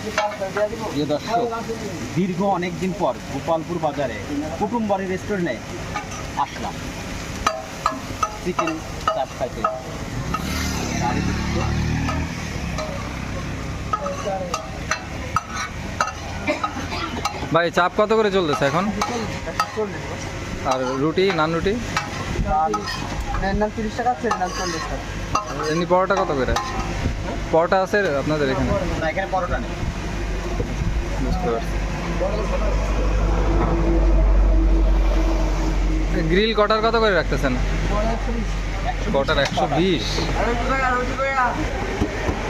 প্রিয় দর্শক, দীর্ঘ অনেক দিন পর গোপালপুর বাজারে কুটুম বাড়ি রেস্টুরেন্টে আসলাম চিকেন চাপ খাইতে। ভাই চাপ কত করে চলতেছে এখন? আর রুটি, নান রুটি? নান 30 টাকা, নান 40 টাকা। এমনি পরোটা কত করে? পরোটা আছে আপনাদের এখানে? না, এখানে পরোটা নেই। বুঝতে পারছি। গ্রিল কটার কত করে রাখতেছেন? কটার 120?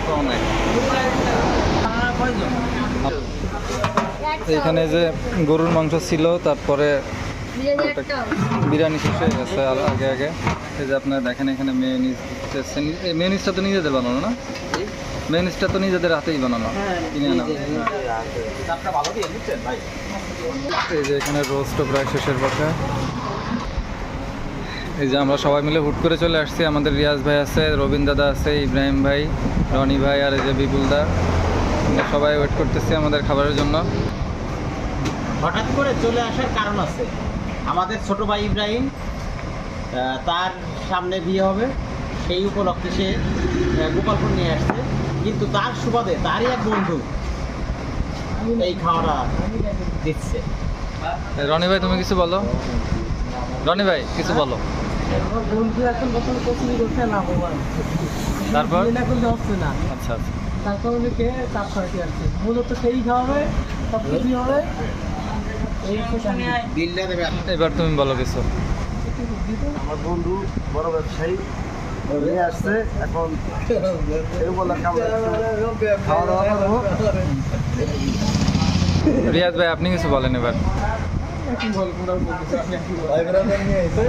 কম নাই। এখানে যে গরুর মাংস ছিল, তারপরে বিরিয়ানি শেষ হয়ে গেছে আগে আগে। এই যে আপনারা দেখেন এখানে মেয়োনিজ দিচ্ছেন। এই মেয়োনিজটা তো নিজেদের বানানো না? মেয়োনিজটা তো নিজেদের হাতেই বানানো, কিনে আনা। এই যে এখানে রোস্টও প্রায় শেষের পথে। এই যে আমরা সবাই মিলে হুট করে চলে আসছি। আমাদের রিয়াজ ভাই আছে, রবিন দাদা আছে, ইব্রাহিম ভাই, রনি ভাই, আর এই যে বিপুল দা। আমরা সবাই ওয়েট করতেছি আমাদের খাবারের জন্য। হঠাৎ করে চলে আসার কারণ আছে। আমাদের ছোট ভাই ইব্রাহিম, তার সামনে বিয়ে হবে, সেই উপলক্ষে সে গোপালপুর নিয়ে আসছে। কিন্তু তার সুবাদে তারই এক বন্ধু এই খাওয়াটা দিচ্ছে। রনি ভাই তুমি কিছু বলো। রনি ভাই কিছু বলো। বন্ধু এখন বছর কোচিং করতে না মোবাইল, তারপর না করলে হচ্ছে না। আচ্ছা আচ্ছা, তার কারণে কে চাপ খাইতে আসছে। মূলত সেই খাওয়াবে, সব কিছুই হবে। বিলটা দেবে। এবার তুমি বলো কিছু। আমার বন্ধু বড় ব্যবসায়ী নিয়ে আসছে, এখন খাওয়া দাওয়া করবো। রিয়াজ ভাই আপনি কিছু বলেন এবার। ভাই ব্রাদার নিয়ে এসে